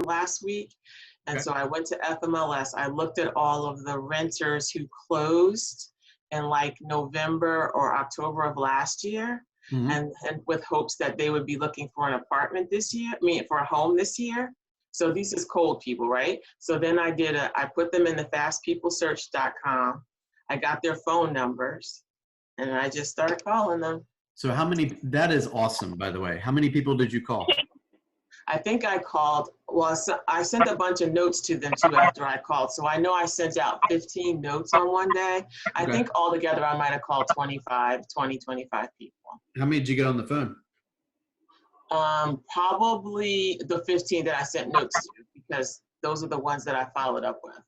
last week. And Okay. so I went to FMLS. I looked at all of the renters who closed in like November or October of last year, Mhm. and with hopes that they would be looking for an apartment this year, I mean, for a home this year. So these is cold people, right? So then I put them in the fastpeoplesearch.com. I got their phone numbers and I just started calling them. So how many, that is awesome, by the way. How many people did you call? I think I called, well, I sent a bunch of notes to them too after I called. So I know I sent out 15 notes on one day. I Okay. think altogether I might have called 25 people. How many did you get on the phone? Probably the 15 that I sent notes to, because those are the ones that I followed up with.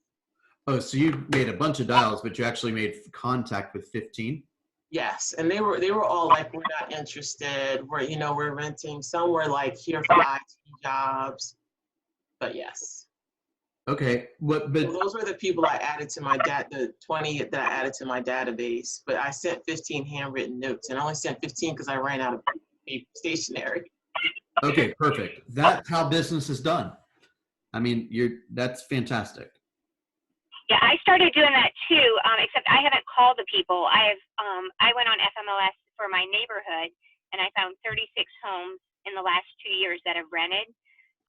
Oh, so you made a bunch of dials, but you actually made contact with 15? Yes, and they were all like, we're not interested. We're renting. Some were like, here for IT jobs. But yes. Okay. But So those were the people I added to the 20 that I added to my database. But I sent 15 handwritten notes, and I only sent 15 because I ran out of stationery. okay, perfect. That's how business is done. I mean, that's fantastic. Yeah, I started doing that too, except I haven't called the people. I went on FMLS for my neighborhood, and I found 36 homes in the last 2 years that have rented,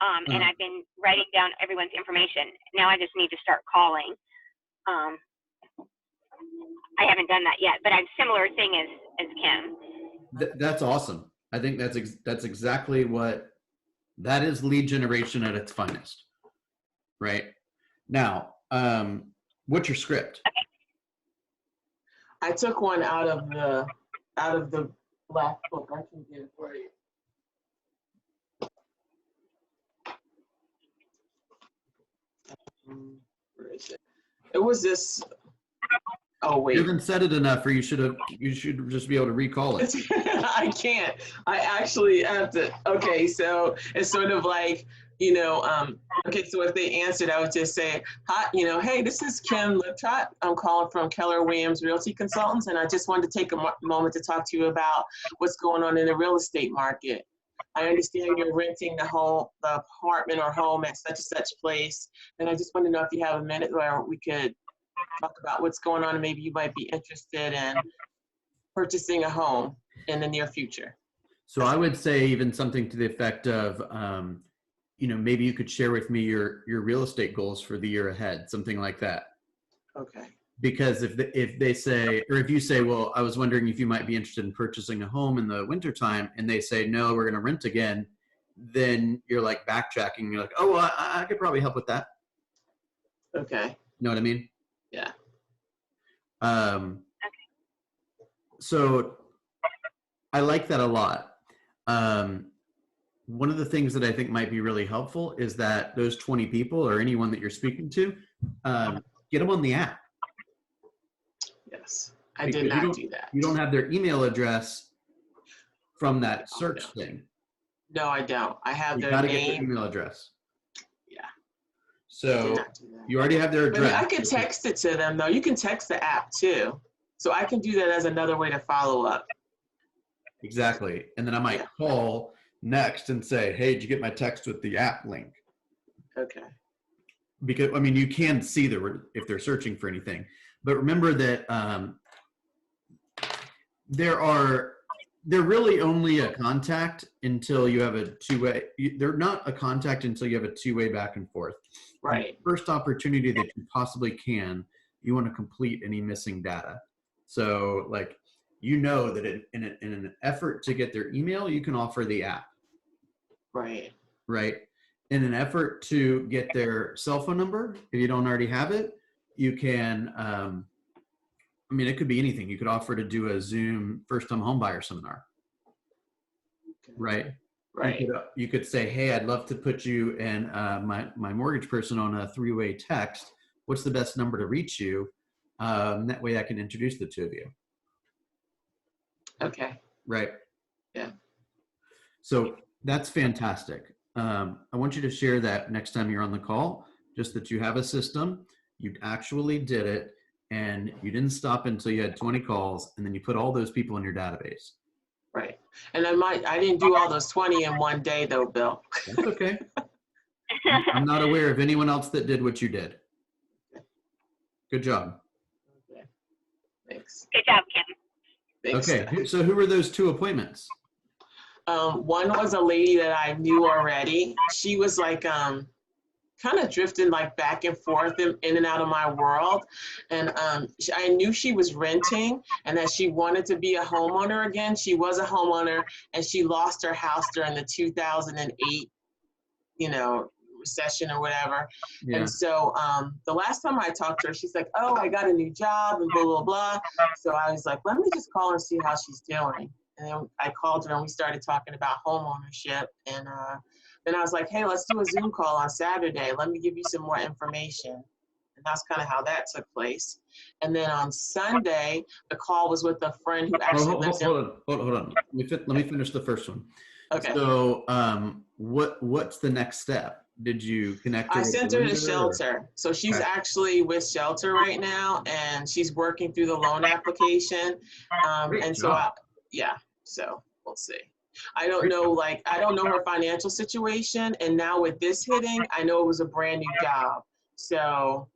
and I've been writing down everyone's information. Now I just need to start calling. I haven't done that yet, but I'm similar thing as Kim. That's awesome. I think that's exactly that is lead generation at its finest, right? Now, what's your script? I took one out of the black book. I can get it for you. Where is it? It was this. Oh wait. You haven't said it enough, or you should just be able to recall it. I can't. I actually have to. Okay, so it's sort of like, okay, so if they answered, I would just say, hi, hey, this is Kim Liptrot. I'm calling from Keller Williams Realty Consultants, and I just wanted to take a moment to talk to you about what's going on in the real estate market. I understand you're renting the apartment or home at such and such place, and I just want to know if you have a minute where we could talk about what's going on, and maybe you might be interested in purchasing a home in the near future. So I would say even something to the effect of, maybe you could share with me your real estate goals for the year ahead, something like that. Okay. Because if they say, or if you say, well, I was wondering if you might be interested in purchasing a home in the wintertime, and they say, no, we're going to rent again, then you're like backtracking. You're like, oh, well, I could probably help with that. Okay. Know what I mean? Yeah. So I like that a lot. One of the things that I think might be really helpful is that those 20 people or anyone that you're speaking to, get them on the app. Yes, I did not do that. You don't have their email address from that search thing. No, I don't. I have their name. You gotta name. get their email address. Yeah. So you already have their address. I could text it to them though. You can text the app too. So I can do that as another way to follow up. Exactly. And then I might call next and say, hey, did you get my text with the app link? Okay. Because, I mean, you can see if they're searching for anything. But remember that they're really only a contact until you have a two-way. They're not a contact until you have a two-way back and forth. Right. First opportunity that you possibly can, you want to complete any missing data. So, like, that in an effort to get their email, you can offer the app. Right. Right. In an effort to get their cell phone number, if you don't already have it, you can, it could be anything. You could offer to do a Zoom first-time homebuyer seminar. Okay. Right. Right. You could say, hey, I'd love to put you and my mortgage person on a three-way text. What's the best number to reach you? That way I can introduce the two of you. Okay. Right. Yeah. So that's fantastic. I want you to share that next time you're on the call, just that you have a system, you actually did it, and you didn't stop until you had 20 calls, and then you put all those people in your database. Right. And I didn't do all those 20 in one day though, Bill. That's okay. I'm not aware of anyone else that did what you did. Good job. Okay. Thanks. Good job, Kim. Thanks. Okay, so who were those 2 appointments? One was a lady that I knew already. She was like kind of drifting like back and forth in and out of my world. And I knew she was renting and that she wanted to be a homeowner again. She was a homeowner and she lost her house during the 2008, recession or whatever. Yeah. And so the last time I talked to her, she's like, oh, I got a new job and blah, blah, blah. So I was like, let me just call her and see how she's doing. And then I called her and we started talking about home ownership. And then I was like, hey, let's do a Zoom call on Saturday. Let me give you some more information. And that's kind of how that took place. And then on Sunday, the call was with a friend who actually lives in. Hold on. Let me finish the first one. Okay. So what's the next step? Did you connect her? I with sent her to Linda, Shelter. So she's Okay. actually with Shelter right now, and she's working through the loan application. Great And so, job. so we'll see. I don't know her financial situation. And now with this hitting, I know it was a brand new job. So,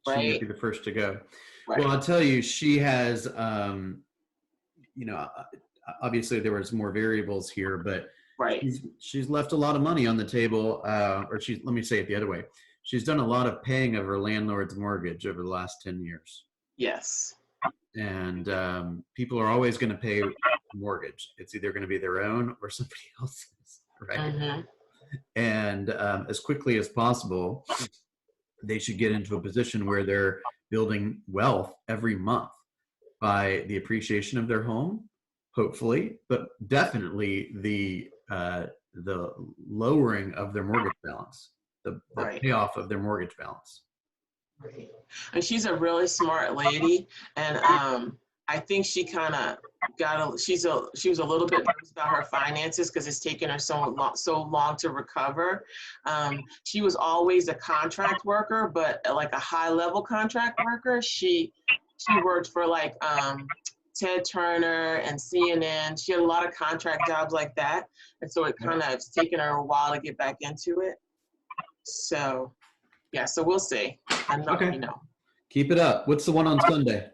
She might right. be the first to go. Right. Well, I'll tell you, she has, obviously there was more variables here, but Right. she's left a lot of money on the table, let me say it the other way. She's done a lot of paying of her landlord's mortgage over the last 10 years. Yes. And people are always going to pay mortgage. It's either going to be their own or somebody else's, right? Mm-hmm. And as quickly as possible, they should get into a position where they're building wealth every month by the appreciation of their home, hopefully, but definitely the lowering of their mortgage balance, the Right. payoff of their mortgage balance. Right. And she's a really smart lady, and I think she kind of she was a little bit nervous about her finances because it's taken her so long to recover. She was always a contract worker, but like a high level contract worker. She worked for like Ted Turner and CNN. She had a lot of contract jobs like that, and so it kind of it's taken her a while to get back into it. So yeah, so we'll see. I'm not, Okay. Keep it up. What's the one on Sunday?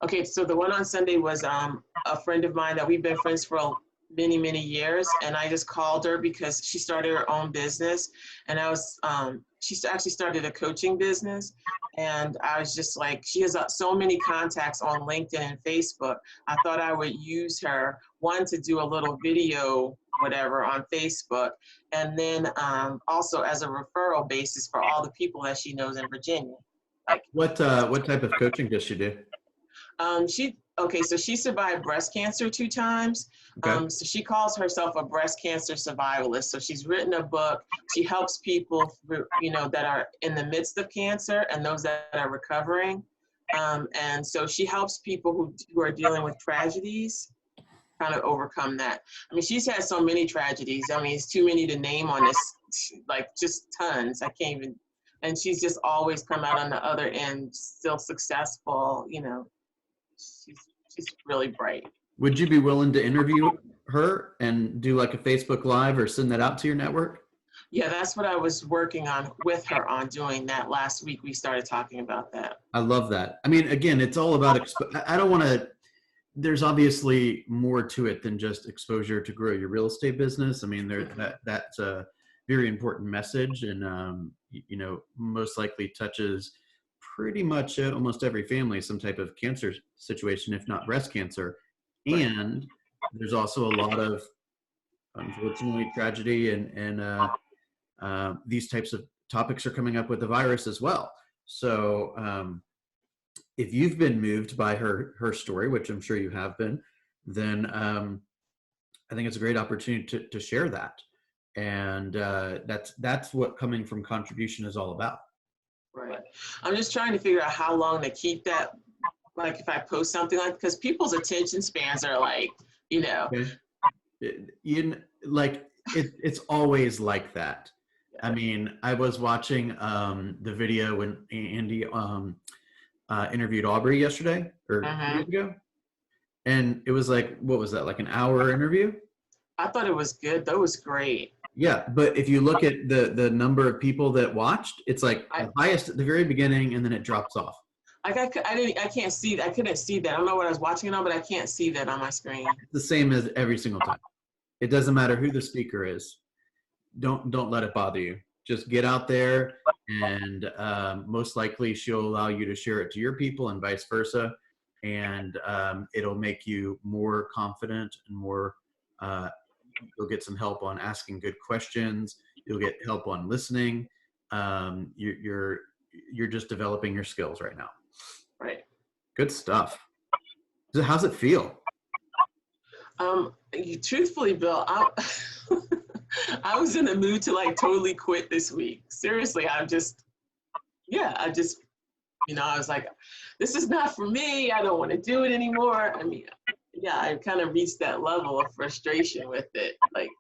Okay, so the one on Sunday was a friend of mine that we've been friends for many, many years, and I just called her because she started her own business, and she actually started a coaching business, and I was just like, she has so many contacts on LinkedIn and Facebook. I thought I would use her, one, to do a little video, whatever, on Facebook, and then also as a referral basis for all the people that she knows in Virginia. Like, What type of coaching does she do? So she survived breast cancer 2 times. Okay. So she calls herself a breast cancer survivalist. So she's written a book. She helps people, that are in the midst of cancer and those that are recovering. And so she helps people who are dealing with tragedies kind of overcome that. I mean, she's had so many tragedies. I mean, it's too many to name on this, like just tons. I can't even, and she's just always come out on the other end, still successful, She's really bright. Would you be willing to interview her and do like a Facebook Live or send that out to your network? Yeah, that's what I was working on with her on doing that last week. We started talking about that. I love that. I mean, again, it's all about, I don't want to, there's obviously more to it than just exposure to grow your real estate business. I mean, that's a very important message, and, most likely touches pretty much almost every family, some type of cancer situation, if not breast cancer. And there's also a lot of, unfortunately, tragedy and these types of topics are coming up with the virus as well. So if you've been moved by her story, which I'm sure you have been, then I think it's a great opportunity to share that. And that's what coming from contribution is all about. Right. I'm just trying to figure out how long to keep that, like if I post something like, because people's attention spans are like, Okay. It's always like that. I mean, I was watching the video when Andy interviewed Aubrey yesterday or 2 days ago. And it was like, what was that, like an hour interview? I thought it was good. That was great. Yeah, but if you look at the number of people that watched, it's like the highest at the very beginning, and then it drops off. I can't see that. I couldn't see that. I don't know what I was watching it on, but I can't see that on my screen. It's the same as every single time. It doesn't matter who the speaker is. Don't let it bother you. Just get out there, and most likely she'll allow you to share it to your people and vice versa. And it'll make you more confident and more, you'll get some help on asking good questions. You'll get help on listening. You're just developing your skills right now. Right. Good stuff. So how's it feel? Truthfully, Bill, I was in the mood to like totally quit this week. Seriously, I was like, this is not for me. I don't want to do it anymore. I mean, yeah, I kind of reached that level of frustration with it. Like,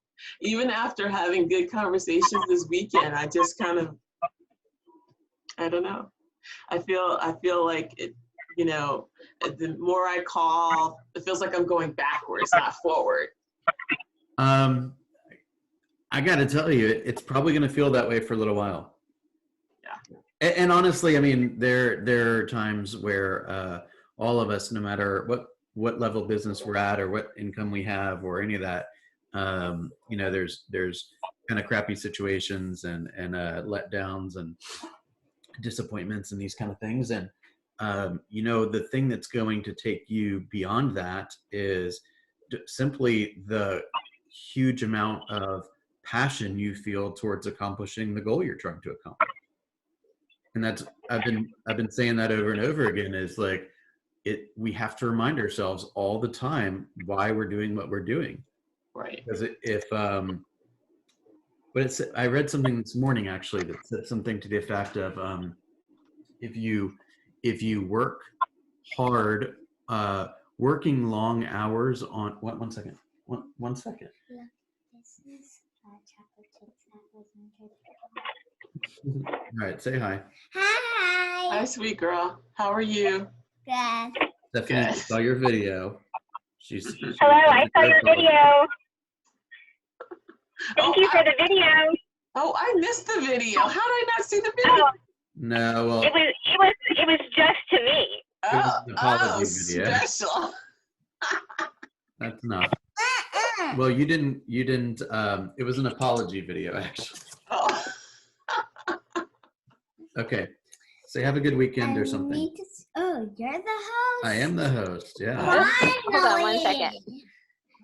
even after having good conversations this weekend, I just kind of, I don't know. I feel like it, the more I call, it feels like I'm going backwards, not forward. I got to tell you, it's probably going to feel that way for a little while. Yeah. And honestly, I mean, there are times where all of us, no matter what level of business we're at or what income we have or any of that, there's kind of crappy situations and letdowns and disappointments and these kind of things. And, the thing that's going to take you beyond that is simply the huge amount of passion you feel towards accomplishing the goal you're trying to accomplish. And that's, I've been saying that over and over again, is like, we have to remind ourselves all the time why we're doing what we're doing. Right. Because I read something this morning actually that said something to the effect of, if you work hard, working long hours on one second. One second. Yeah, this is chocolate chips that was All right, say hi. Hi. Hi, sweet girl. How are you? Good. Stephanie Good. saw your video. She's Hello, I saw your video. Thank you for the video. Oh, I missed the video. How did I not see the video? Oh, No, well, it was just to me. was an apology video. Special. That's not. Well, you didn't, it was an apology video, actually. Oh. Okay. Say have a good weekend or something. You're the host. I am the host, yeah. Finally. Hold on 1 second.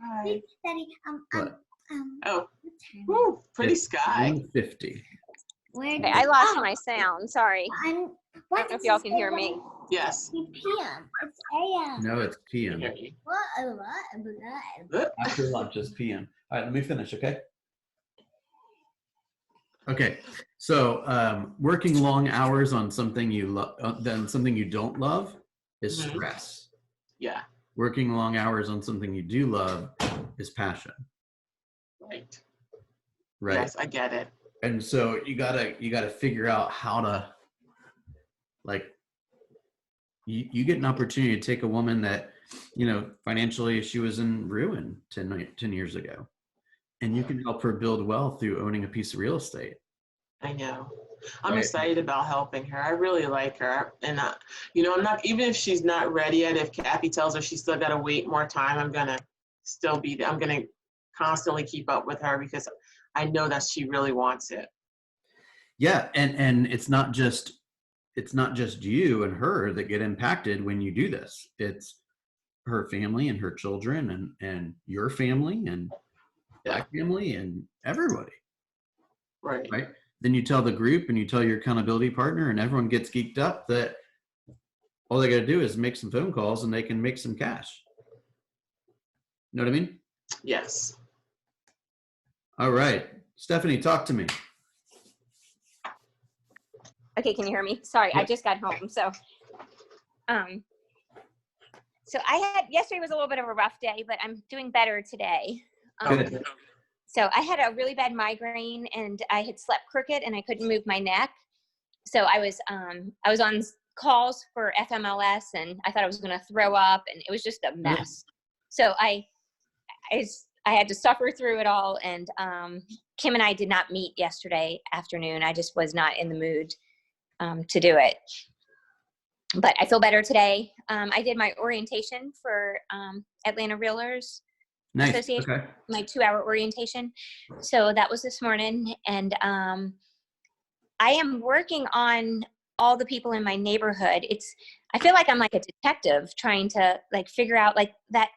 Hi. Daddy, What? Oh, what time? woo, pretty It's sky. 1:50. Where Okay, I lost my sound. Sorry. I'm, I don't know if y'all can hear me. Yes. It's PM. It's AM. No, it's PM. What? After lunch is PM. All right, let me finish, okay? Okay, so working long hours on something you love, then something you don't love is Mhm. stress. Yeah. Working long hours on something you do love is passion, Right. right? Yes, I get it. And so you gotta figure out how to, like, you get an opportunity to take a woman that, financially she was in ruin 10 years ago, and you can help her build wealth through owning a piece of real estate. I know. I'm Right. excited about helping her. I really like her. And, I'm not, even if she's not ready yet, if Kathy tells her she's still got to wait more time, I'm going to still be there. I'm going to constantly keep up with her because I know that she really wants it. Yeah, and it's not just you and her that get impacted when you do this. It's her family and her children and your family and my family and everybody. Right. Right? Then you tell the group and you tell your accountability partner, and everyone gets geeked up that all they got to do is make some phone calls and they can make some cash. You know what I mean? Yes. All right. Stephanie, talk to me. Okay, can you hear me? Sorry, I Yep. just got home. So yesterday was a little bit of a rough day, but I'm doing better today. Good. So I had a really bad migraine and I had slept crooked and I couldn't move my neck. So I was on calls for FMLS and I thought I was going to throw up and it was just a mess. So I I had to suffer through it all. And Kim and I did not meet yesterday afternoon. I just was not in the mood to do it. But I feel better today. I did my orientation for Atlanta Realtors Nice. Association, Okay. my 2-hour orientation. So that was this morning. And I am working on all the people in my neighborhood. I feel like I'm like a detective trying to like figure out like that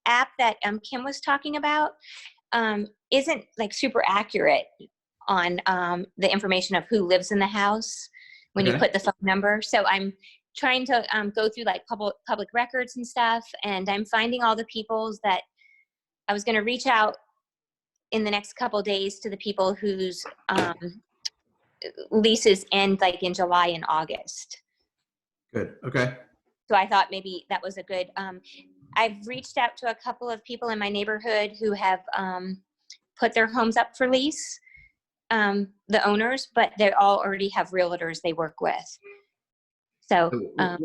app that Kim was talking about isn't like super accurate on the information of who lives in the house when you put the phone number. So I'm trying to go through like public records and stuff, and I'm finding all the peoples that I was going to reach out in the next couple of days to the people whose leases end like in July and August. Good. Okay. So I thought maybe that was a good, I've reached out to a couple of people in my neighborhood who have put their homes up for lease, the owners, but they all already have realtors they work with. So,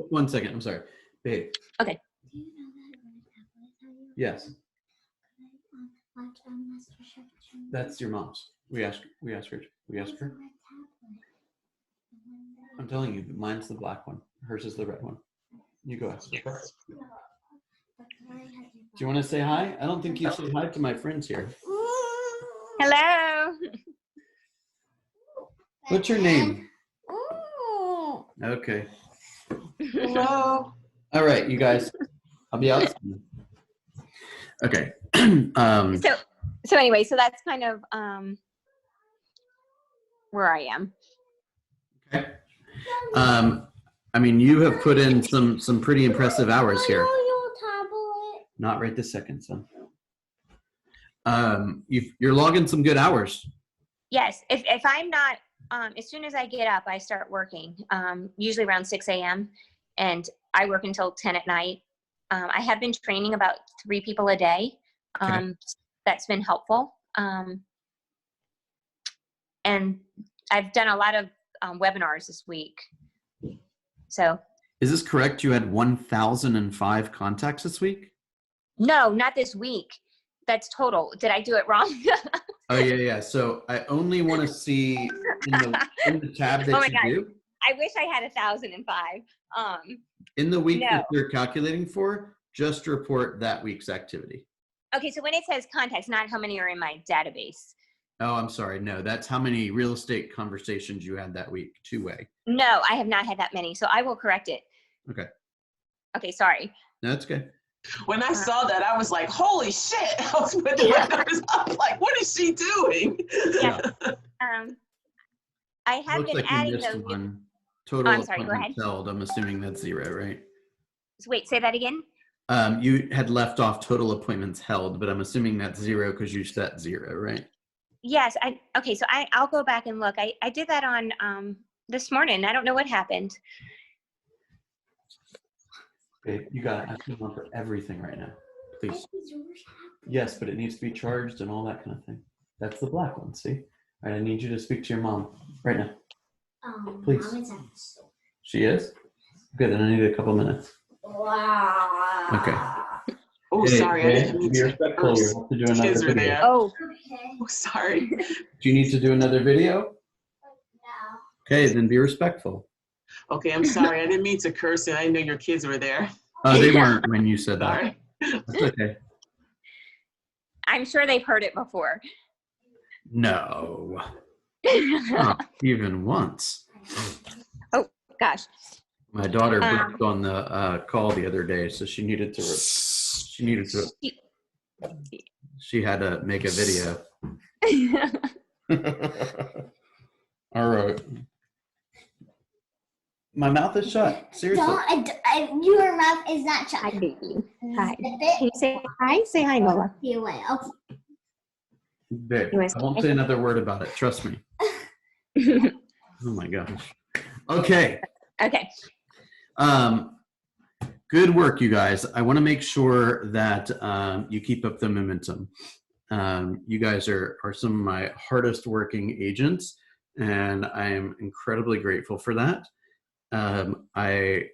1 second. I'm sorry. Babe. Okay. Do you know that on a tablet how you Yes. watch MasterChef Junior? That's your mom's. We asked her. It's her. on a tablet. I'm telling you, mine's the black one. Hers is the red one. You go ask her. Do you want to say hi? I don't think you say hi to my friends here. Hello. What's your name? Okay. Hello. All right, you guys. I'll be out soon. Okay. So anyway, so that's kind of where I am. Okay. I mean, you have put in some pretty impressive hours here. Not right this second, son. You're logging some good hours. Yes. If I'm not, as soon as I get up, I start working, usually around 6 a.m. and I work until 10 at night. I have been training about 3 people a day. That's been helpful. And I've done a lot of webinars this week. So. Is this correct? You had 1,005 contacts this week? No, not this week. That's total. Did I do it wrong? Oh, yeah. So I only want to see in the tab that you do. I wish I had 1,005. In the week No. that you're calculating for, just report that week's activity. Okay, so when it says contacts, not how many are in my database. Oh, I'm sorry. No, that's how many real estate conversations you had that week, 2-way. No, I have not had that many, so I will correct it. Okay. Okay, sorry. No, that's good. When I saw that, I was like, holy shit. I was putting my numbers up like, what is she doing? Yeah. I have Looks been like you adding missed those. one. Total I'm sorry, go ahead. appointments held. I'm assuming that's 0, right? Wait, say that again? You had left off total appointments held, but I'm assuming that's 0 because you set 0, right? Yes. Okay, so I'll go back and look. I did that on this morning. I don't know what happened. Babe, you got it. I'm asking for everything right now. Please. Yes, but it needs to be charged and all that kind of thing. That's the black one, see? All right, I need you to speak to your mom right now. Please. Mom is at the store. She is? Good, then I need a couple minutes. Wow. Okay. Oh, Hey, sorry. I hey, didn't mean be to. respectful. You have to do Kids another are video. there. Oh, Okay. Oh, sorry. Do you need to do another video? No. Okay, then be respectful. Okay, I'm sorry. I didn't mean to curse and I know your kids were there. Oh, they weren't when you said that. Sorry. That's okay. I'm sure they've heard it before. No. Not even once. Oh, gosh. My daughter booked on the call the other day, so she needed to. She had to make a video. All right. My mouth is shut. Seriously. Your mouth is not shut. Hi, baby. Hi. Zip Can it. you say hi? Say hi, Nola. You will. Babe, You wanna say I won't hi? say another word about it. Trust me. Oh my gosh. Okay. Okay. Good work, you guys. I want to make sure that you keep up the momentum. You guys are some of my hardest working agents, and I am incredibly grateful for that. I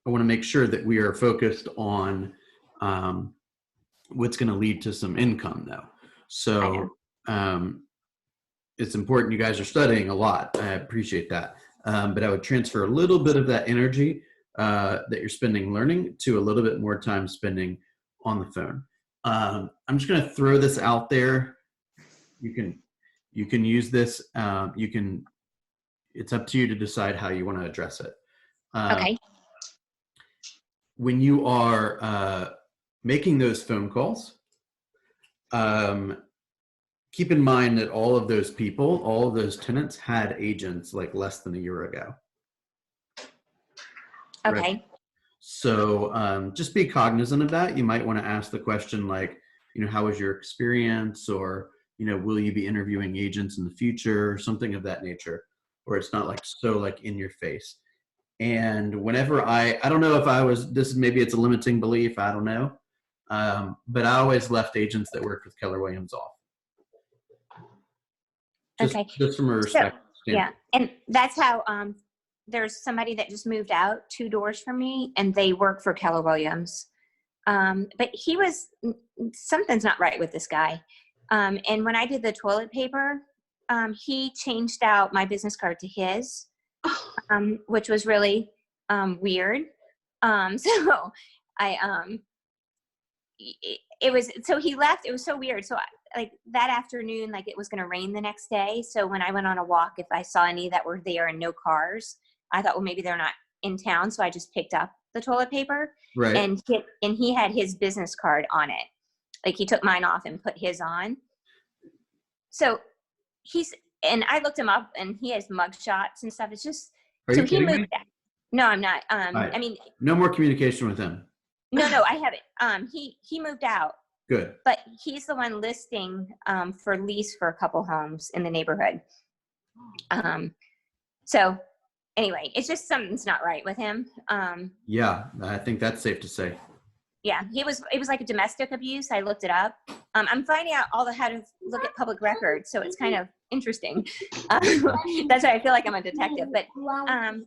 want to make sure that we are focused on what's going to lead to some income though. So it's important you guys are studying a lot. I appreciate that. But I would transfer a little bit of that energy that you're spending learning to a little bit more time spending on the phone. I'm just going to throw this out there. You can use this. It's up to you to decide how you want to address it. Okay. When you are making those phone calls, keep in mind that all of those people, all of those tenants had agents like less than a year ago. Okay. Right? So just be cognizant of that. You might want to ask the question like, how was your experience? Or, will you be interviewing agents in the future? Something of that nature, where it's not like so like in your face. And whenever I don't know if maybe it's a limiting belief, I don't know. But I always left agents that worked with Keller Williams off. Just from a respect standpoint. Yeah, and that's how there's somebody that just moved out 2 doors from me, and they work for Keller Williams. But something's not right with this guy. And when I did the toilet paper, he changed out my business card to his, which was really weird. So he left. It was so weird. So like that afternoon, like it was going to rain the next day. So when I went on a walk, if I saw any that were there and no cars, I thought, well, maybe they're not in town. So I just picked up the toilet paper. Right. And he had his business card on it. Like he took mine off and put his on. So and I looked him up and he has mug shots and stuff. It's just, Are so you he kidding moved me? out. No, I'm not. Right. I mean, no more communication with him. no, I haven't. He moved out. Good. But he's the one listing for lease for a couple homes in the neighborhood. So anyway, it's just something's not right with him. Yeah, I think that's safe to say. Yeah, it was like a domestic abuse. I looked it up. I'm finding out how to look at public records, so it's kind of interesting. That's why I feel like I'm a detective. But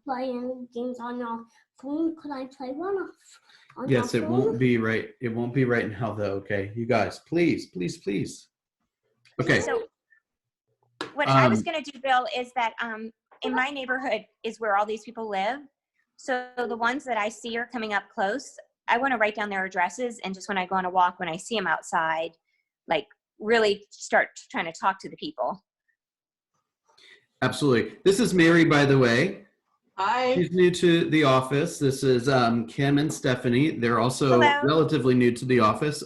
playing games on your phone. Could I play one on Yes, your it phone? won't be right. It won't be right in hell though. Okay, you guys, please. Okay. So what I was going to do, Bill, is that in my neighborhood is where all these people live. So the ones that I see are coming up close, I want to write down their addresses, and just when I go on a walk, when I see them outside, like really start trying to talk to the people. Absolutely. This is Mary, by the way. Hi. She's new to the office. This is Kim and Stephanie. They're also Hello. relatively new to the office.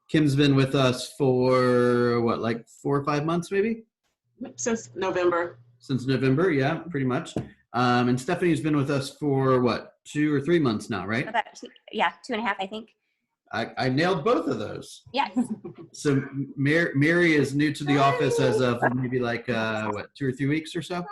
Kim's been with us for what, like 4 or 5 months, maybe? Since November. Since November, yeah, pretty much. And Stephanie's been with us for what, 2 or 3 months now, right? About 2.5, I think. I nailed both of those. Yeah. So Mary is new to the office as of maybe like 2 or 3 weeks or so.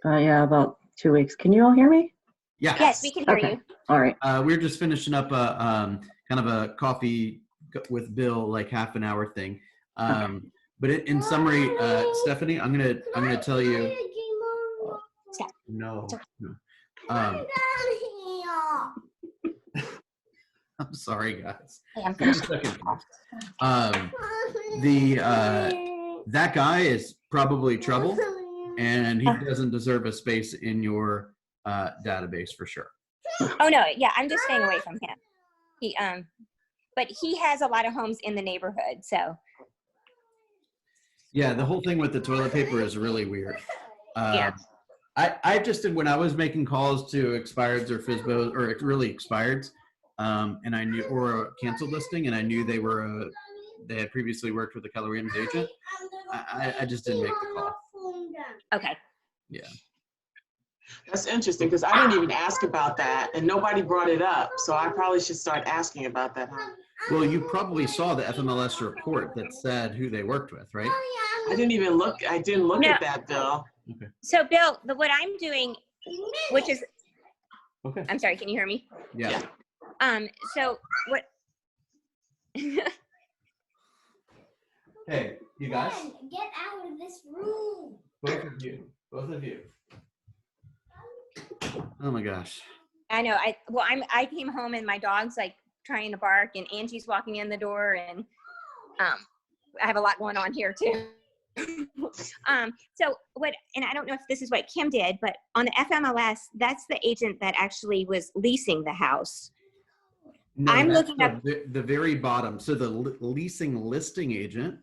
Yeah, about 2 weeks. Can you all hear me? Yeah. Yes, we can hear you. All right. We're just finishing up a kind of a coffee with Bill, like half an hour thing. But in summary, Stephanie, I'm gonna tell you. No. I'm sorry, guys. Hey, I'm Just finished. a second. That guy is probably trouble, and he doesn't deserve a space in your database for sure. Oh no, yeah, I'm just staying away from him. But he has a lot of homes in the neighborhood, so. Yeah, the whole thing with the toilet paper is really weird. Yeah. I just did when I was making calls to expireds or FSBOs or really expireds, and I knew, or a canceled listing, and I knew they had previously worked with a Keller Williams agent. I just didn't make the call. Okay. Yeah. That's interesting because I didn't even ask about that and nobody brought it up. So I probably should start asking about that, huh? Well, you probably saw the FMLS report that said who they worked with, right? I didn't look No. at that, Bill. Okay. So Bill, what I'm doing, which is, Okay. I'm sorry, can you hear me? Yeah. So what? Hey, you guys, Get out of this room. both of you. Oh my gosh. I know. I came home and my dog's like trying to bark, and Angie's walking in the door, and I have a lot going on here too. So what, and I don't know if this is what Kim did, but on the FMLS, that's the agent that actually was leasing the house. No, I'm that's looking at the very bottom. So the leasing listing agent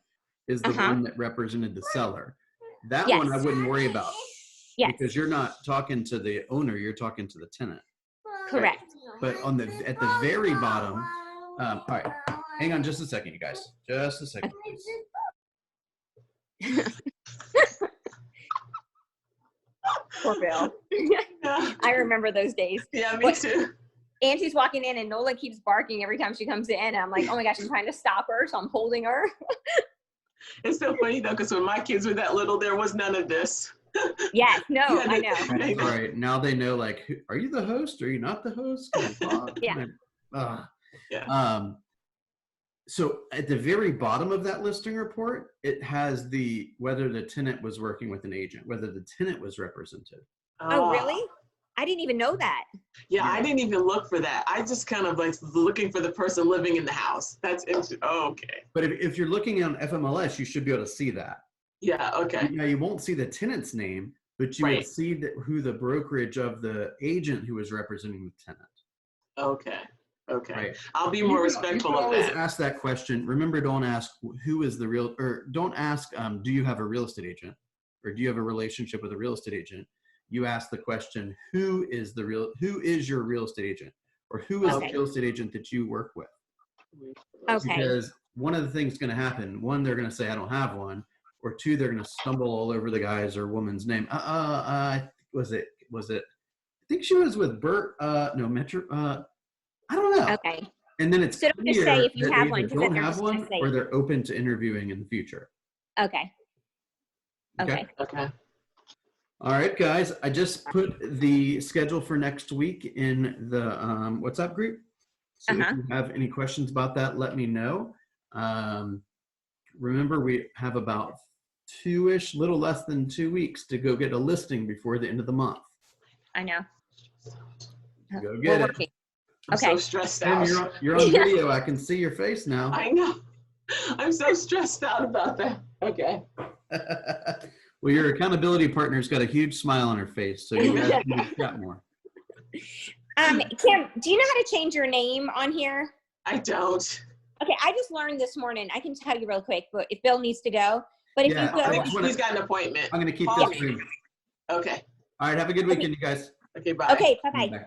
is the one that represented the seller. That one I Yes. wouldn't worry about Yes, because you're not talking to the owner, you're talking to the tenant. correct. But on the at the very bottom, all right, hang on just a second, you guys. Just a second, please. Poor Bill. Yeah, I remember those days. yeah, me What- too. Angie's walking in and Nola keeps barking every time she comes in. And I'm like, oh my gosh, I'm trying to stop her. So I'm holding her. It's so funny though, because when my kids were that little, there was none of this. Yes, no, Yeah, I know. All right, now they know, like, are you the host? Are you not the host? Can I talk? Yeah. Yeah. So at the very bottom of that listing report, it has the whether the tenant was working with an agent, whether the tenant was represented. Oh, really? I didn't even know that. Yeah, I didn't even look for that. I just kind of like looking for the person living in the house. That's interesting. Oh, okay. But if you're looking on FMLS, you should be able to see that. Yeah, okay. Now, you won't see the tenant's name, but you Right. would see who the brokerage of the agent who was representing the tenant. Okay. Okay. Right. I'll be You more can- respectful you can of always that. ask that question. Remember, don't ask who is the real, or don't ask, do you have a real estate agent? Or do you have a relationship with a real estate agent? You ask the question, who is your real estate agent? Or who is Okay. the real estate agent that you work with? Okay. Because one of the things going to happen, one, they're going to say, I don't have one. Or two, they're going to stumble all over the guy's or woman's name. Was it, I think she was with Bert, no, Metro, I don't know. Okay. And then it's So don't just clear say if you that have they one, 'cause don't then they're have just gonna one, say or it. they're open to interviewing in the future. Okay. Okay. Okay. All right, guys. I just put the schedule for next week in the WhatsApp group. So if you have any questions about that, let me know. Remember, we have about little less than 2 weeks to go get a listing before the end of the month. I know. Go We're get it. working. I'm so Okay. stressed Tim, out. you're on video. I can see your face now. I know. I'm so stressed out about that. Okay. Well, your accountability partner's got a huge smile on her face, so you guys need to chat more. Kim, do you know how to change your name on here? I don't. Okay, I just learned this morning. I can tell you real quick, but if Bill needs to go. But if Yeah, you I go, think just wanna- he's got an appointment. I'm going to keep Call this me. room. Okay. All right, have a good weekend, you guys. Okay, bye. okay, bye-bye. Bye.